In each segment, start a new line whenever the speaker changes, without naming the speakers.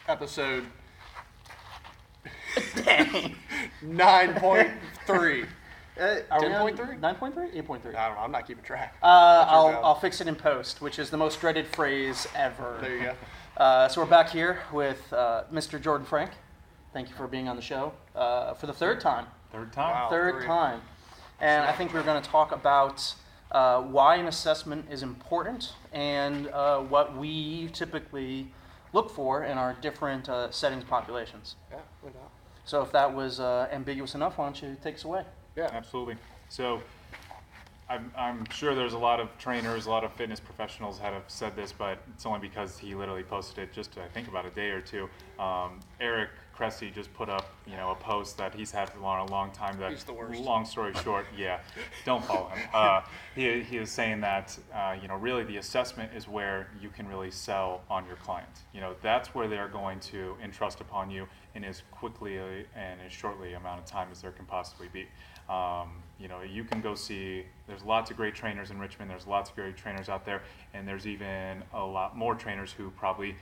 episode
Dang.
9.3. 10.3?
9.3? 8.3?
I don't know. I'm not keeping track.
I'll fix it in post, which is the most dreaded phrase ever.
There you go.
So we're back here with Mr. Jordan Frank. Thank you for being on the show for the third time.
Third time?
Wow.
Third time. And I think we're going to talk about why an assessment is important and what we typically look for in our different settings populations.
Yeah, no doubt.
So if that was ambiguous enough, why don't you take us away?
Yeah.
Absolutely. So I'm sure there's a lot of trainers, a lot of fitness professionals that have said this, but it's only because he literally posted it just, I think, about a day or two. Eric Cressy just put up, a post that he's had for a long time. That,
he's the worst.
Long story short, yeah, don't follow him. He is saying that, really the assessment is where you can really sell on your client. That's where they're going to entrust upon you in as quickly and as shortly amount of time as there can possibly be. You can go see, there's lots of great trainers in Richmond, there's lots of great trainers out there, and there's even a lot more trainers who probably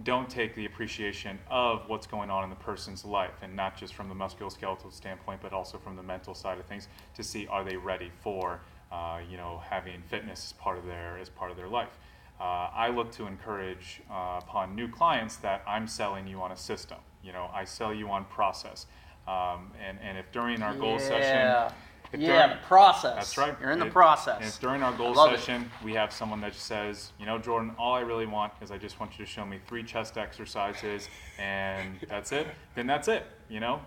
don't take the appreciation of what's going on in the person's life, and not just from the musculoskeletal standpoint, but also from the mental side of things, to see are they ready for, having fitness as part of their life. I look to encourage upon new clients that I'm selling you on a system. I sell you on process. And if during our goal session,
the process.
That's right.
You're in the process.
And if during our goal
Love
session, we have someone that says, Jordan, all I really want is I just want you to show me 3 chest exercises and that's it, then that's it.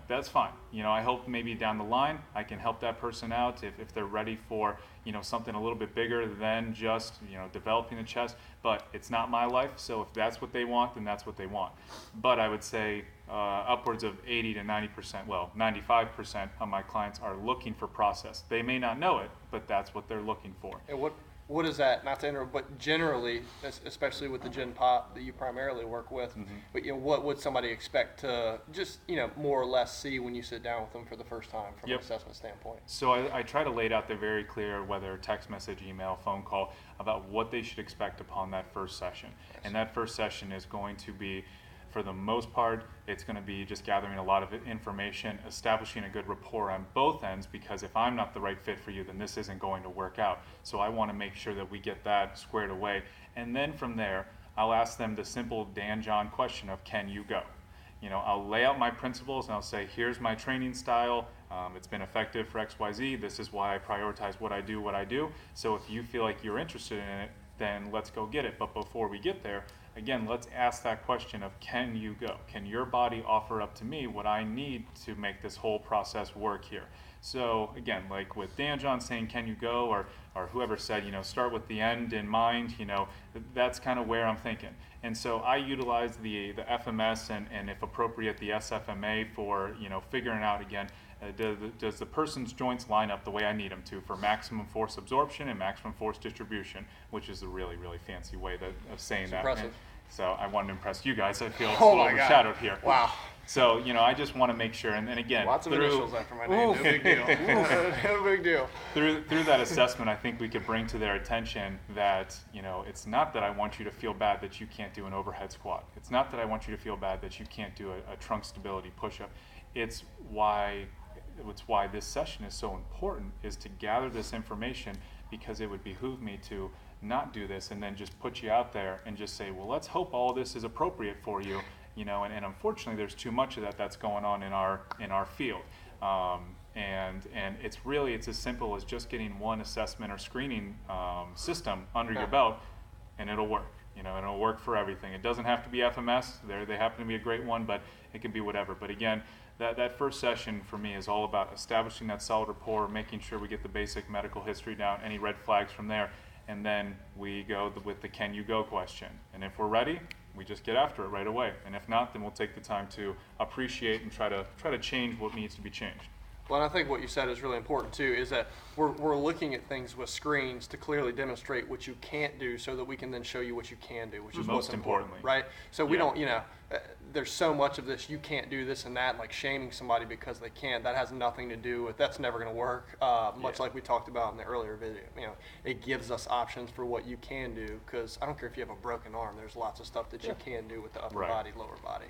That's fine. I hope maybe down the line I can help that person out if they're ready for, something a little bit bigger than just, developing the chest. But it's not my life, so if that's what they want, then that's what they want. But I would say upwards of 80 to 90%, well, 95% of my clients are looking for process. They may not know it, but that's what they're looking for.
And what is that? Not to interrupt, but generally, especially with the Gen Pop that you primarily work with, but what would somebody expect to just more or less see when you sit down with them for the first time from an assessment standpoint?
So I try to lay it out there very clear, whether text message, email, phone call, about what they should expect upon that first session.
Yes.
And that first session is going to be, for the most part, it's going to be just gathering a lot of information, establishing a good rapport on both ends, because if I'm not the right fit for you, then this isn't going to work out. So I want to make sure that we get that squared away. And then from there, I'll ask them the simple Dan John question of, can you go? I'll lay out my principles and I'll say, here's my training style. It's been effective for XYZ. This is why I prioritize what I do. So if you feel like you're interested in it, then let's go get it. But before we get there, again, let's ask that question of, can you go? Can your body offer up to me what I need to make this whole process work here? So again, like with Dan John saying, can you go? Or whoever said, start with the end in mind, that's kind of where I'm thinking. And so I utilize the FMS and if appropriate, the SFMA for, figuring out again, does the person's joints line up the way I need them to for maximum force absorption and maximum force distribution, which is a really, really fancy way of saying that.
Impressive.
So I wanted to impress you guys. I feel it's
Oh
a little
my God.
overshadowed here.
Wow.
So, I just want to make sure, and again,
Lots of initials after my name. No big deal. No big deal.
through that assessment, I think we could bring to their attention that, it's not that I want you to feel bad that you can't do an overhead squat. It's not that I want you to feel bad that you can't do a trunk stability push-up. It's why this session is so important, is to gather this information, because it would behoove me to not do this and then just put you out there and just say, well, let's hope all this is appropriate for you, and unfortunately there's too much of that's going on in our field. And it's as simple as just getting one assessment or screening system under your belt, and it'll work. It'll work for everything. It doesn't have to be FMS. They happen to be a great one, but it can be whatever. But again, that first session for me is all about establishing that solid rapport, making sure we get the basic medical history down, any red flags from there, and then we go with the can you go question. And if we're ready, we just get after it right away. And if not, then we'll take the time to appreciate and try to change what needs to be changed.
Well, and I think what you said is really important too, is that we're looking at things with screens to clearly demonstrate what you can't do so that we can then show you what you can do, which is
Most
what's important,
importantly.
right? So we don't, there's so much of this, you can't do this and that, like shaming somebody because they can't. That has nothing to do with, that's never going to work. Much like we talked about in the earlier video, it gives us options for what you can do, because I don't care if you have a broken arm, there's lots of stuff that you can do with the upper body, lower body.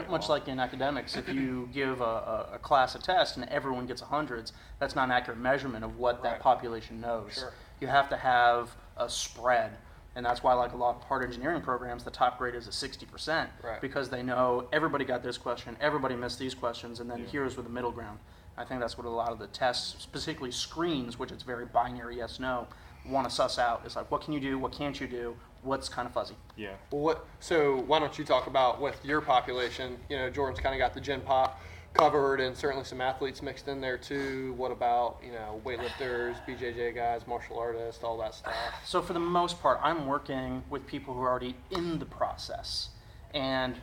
Much like in academics, if you give a class a test and everyone gets hundreds, that's not an accurate measurement of what that population knows.
Sure.
You have to have a spread. And that's why, like a lot of hard engineering programs, the top grade is a 60%, because they know everybody got this question, everybody missed these questions, and then here's where the middle ground. I think that's what a lot of the tests, specifically screens, which it's very binary yes, no, want to suss out. It's like, what can you do, what can't you do, what's kind of fuzzy.
Yeah.
Well, so why don't you talk about with your population, Jordan's kind of got the Gen Pop covered, and certainly some athletes mixed in there too. What about, weightlifters, BJJ guys, martial artists, all that stuff?
So for the most part, I'm working with people who are already in the process. And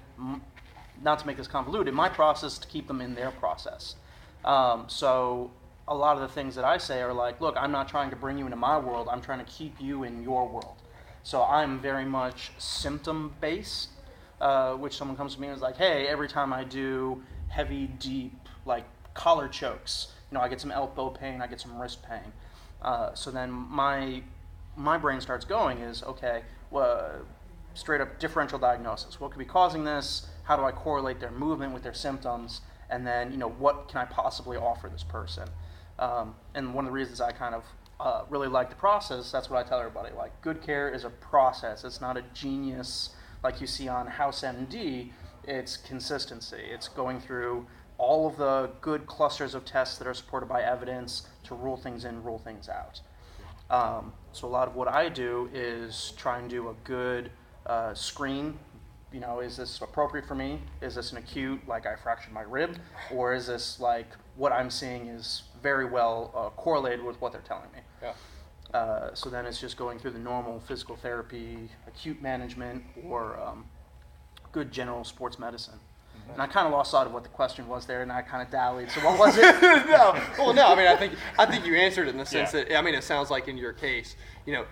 not to make this convoluted, my process is to keep them in their process. So a lot of the things that I say are like, look, I'm not trying to bring you into my world, I'm trying to keep you in your world. So I'm very much symptom-based, which someone comes to me and is like, hey, every time I do heavy, deep, like collar chokes, I get some elbow pain, I get some wrist pain. So then my brain starts going is, okay, well, straight up differential diagnosis. What could be causing this? How do I correlate their movement with their symptoms? And then, what can I possibly offer this person? And one of the reasons I kind of really like the process, that's what I tell everybody. Like, good care is a process. It's not a genius like you see on House MD. It's consistency. It's going through all of the good clusters of tests that are supported by evidence to rule things in, rule things out. So a lot of what I do is try and do a good screen. Is this appropriate for me? Is this an acute, like I fractured my rib? Or is this like what I'm seeing is very well correlated with what they're telling me?
Yeah.
So then it's just going through the normal physical therapy, acute management, or good general sports medicine. And I kind of lost sight of what the question was there, and I kind of dallied. So what was it?
No. I think you answered it in the sense that, it sounds like in your case,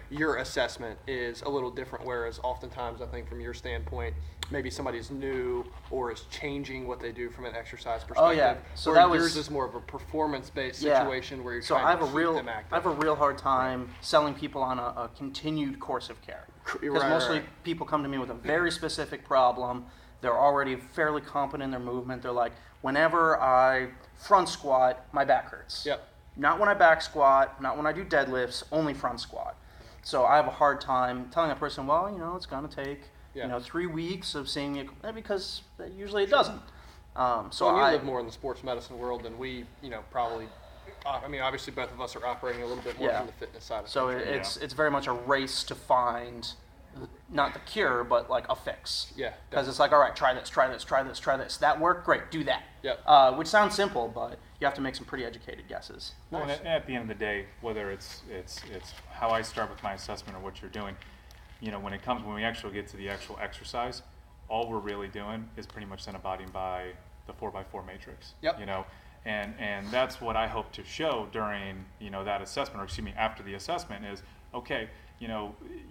your assessment is a little different, whereas oftentimes I think from your standpoint, maybe somebody's new or is changing what they do from an exercise perspective.
Oh yeah. So
that yours is more of a performance-based situation where you're trying to keep them active.
I have a real hard time selling people on a continued course of care. Because mostly people come to me with a very specific problem. They're already fairly competent in their movement. They're like, whenever I front squat, my back hurts.
Yep.
Not when I back squat, not when I do deadlifts, only front squat. So I have a hard time telling a person, well, it's going to take 3 weeks of seeing it, because usually it doesn't.
So you live more in the sports medicine world than we, probably. Obviously both of us are operating a little bit more from the fitness side of things.
So it's very much a race to find not the cure, but like a fix.
Yeah.
Because it's like, all right, try this, try this, try this, try this. That worked? Great, do that.
Yep.
Which sounds simple, but you have to make some pretty educated guesses.
Well, and at the end of the day, whether it's how I start with my assessment or what you're doing, when we actually get to the actual exercise, all we're really doing is pretty much then abiding by the 4x4 matrix.
Yep.
And that's what I hope to show during, that assessment, or excuse me, after the assessment is, okay,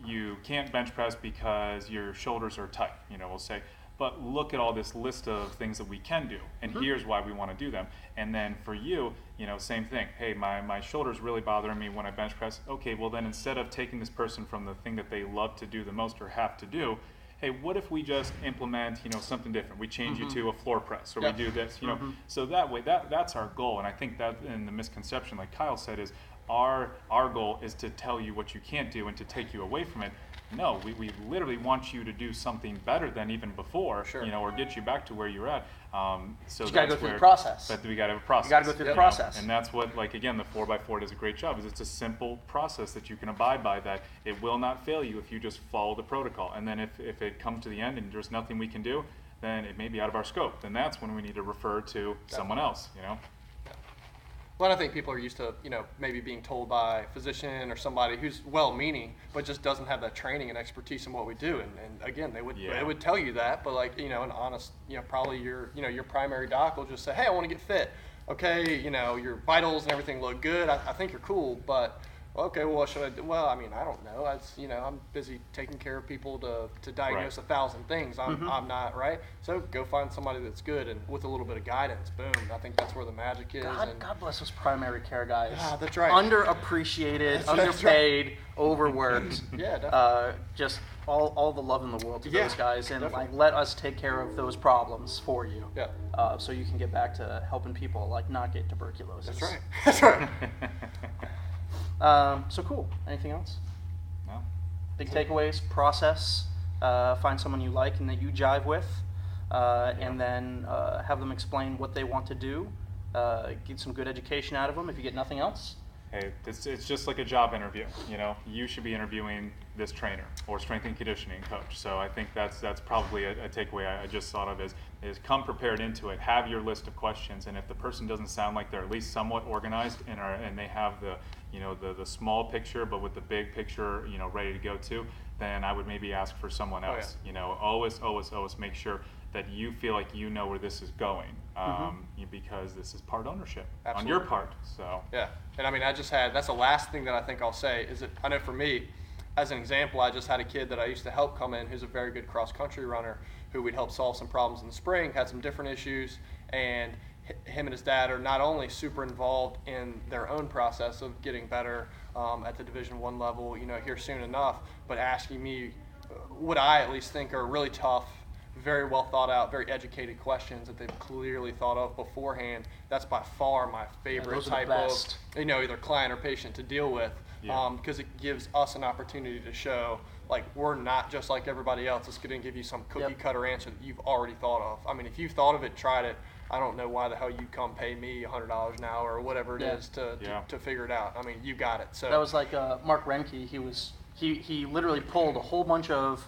you can't bench press because your shoulders are tight, we'll say, but look at all this list of things that we can do, and here's why we want to do them. And then for you, same thing. Hey, my shoulder's really bothering me when I bench press. Okay, well then instead of taking this person from the thing that they love to do the most or have to do, hey, what if we just implement, something different? We change you to a floor press, or we do this, So that way, that's our goal. And I think that in the misconception, like Kyle said, is our goal is to tell you what you can't do and to take you away from it. No, we literally want you to do something better than even before, or get you back to where you're at. So
you got to go through the process.
But we got to have a process.
You got to go through the process.
And that's what, again, the 4x4 does a great job. Is it's a simple process that you can abide by, that it will not fail you if you just follow the protocol. And then if it comes to the end and there's nothing we can do, then it may be out of our scope. Then that's when we need to refer to someone else.
Well, I think people are used to, maybe being told by a physician or somebody who's well-meaning, but just doesn't have that training and expertise in what we do. And again, they would tell you that, but an honest, probably your primary doc will just say, hey, I want to get fit. Okay, your vitals and everything look good. I think you're cool, but Okay, well, what should I do? Well, I mean, I don't know. I'm busy taking care of people to diagnose
Right.
1,000 things. I'm not, right? So go find somebody that's good and with a little bit of guidance. Boom. I think that's where the magic is.
God bless those primary care guys.
Ah, that's right.
Underappreciated, underpaid, overworked.
Yeah, definitely.
Just all the love in the world to
Yeah,
those guys, and
definitely.
let us take care of those problems for you.
Yeah.
So you can get back to helping people not get tuberculosis.
That's right. That's right.
So cool. Anything else?
No.
Big takeaways: process, find someone you like and that you jive with, and then have them explain what they want to do. Get some good education out of them. If you get nothing else,
Hey, it's just like a job interview. You should be interviewing this trainer or strength and conditioning coach. So I think that's probably a takeaway I just thought of is come prepared into it. Have your list of questions, and if the person doesn't sound like they're at least somewhat organized and they have the small picture but with the big picture ready to go to, then I would maybe ask for someone else. Always make sure that you feel like you know where this is going, because this is part ownership on your part. So
Yeah, and I mean, that's the last thing that I think I'll say is that I know for me, as an example, I just had a kid that I used to help come in who's a very good cross-country runner who we'd help solve some problems in the spring, had some different issues, and him and his dad are not only super involved in their own process of getting better at the Division I level, here soon enough, but asking me what I at least think are really tough, very well thought out, very educated questions that they've clearly thought of beforehand. That's by far my favorite
those are the
type of
best.
either client or patient to deal with, because it gives us an opportunity to show like we're not just like everybody else. It's going to give you some cookie cutter answer that you've already thought of. I mean, if you've thought of it, tried it, I don't know why the hell you come pay me $100 an hour or whatever it is to figure it out. I mean, you got it. So
that was like Mark Remke. He literally pulled a whole bunch of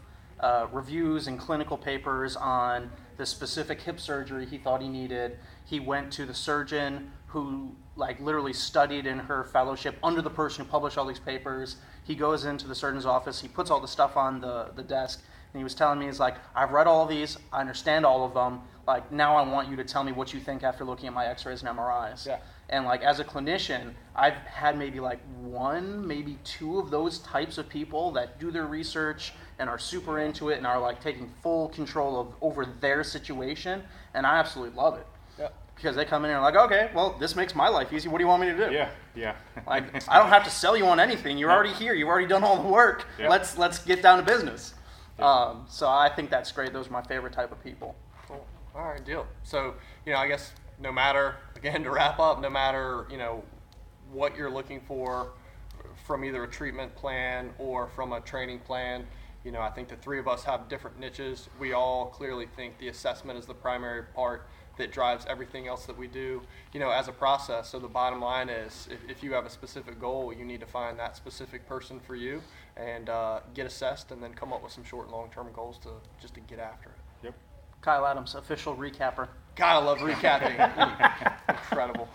reviews and clinical papers on the specific hip surgery he thought he needed. He went to the surgeon who literally studied in her fellowship under the person who published all these papers. He goes into the surgeon's office, he puts all the stuff on the desk, and he was telling me, he's like, I've read all these, I understand all of them, now I want you to tell me what you think after looking at my x-rays and MRIs.
Yeah.
And as a clinician, I've had maybe one, maybe two of those types of people that do their research and are super into it and are taking full control over their situation, and I absolutely love it.
Yeah.
Because they come in and are like, okay, well, this makes my life easy. What do you want me to do?
Yeah.
I don't have to sell you on anything. You're already here. You've already done all the work.
Yeah.
Let's get down to business. So I think that's great. Those are my favorite type of people.
Cool. All right, deal. So, I guess no matter, again, to wrap up, no matter, what you're looking for from either a treatment plan or from a training plan, I think the three of us have different niches. We all clearly think the assessment is the primary part that drives everything else that we do, as a process. So the bottom line is if you have a specific goal, you need to find that specific person for you and get assessed and then come up with some short and long-term goals to get after it.
Yep.
Kyle Adams, official recapper.
God, I love recapping. Incredible.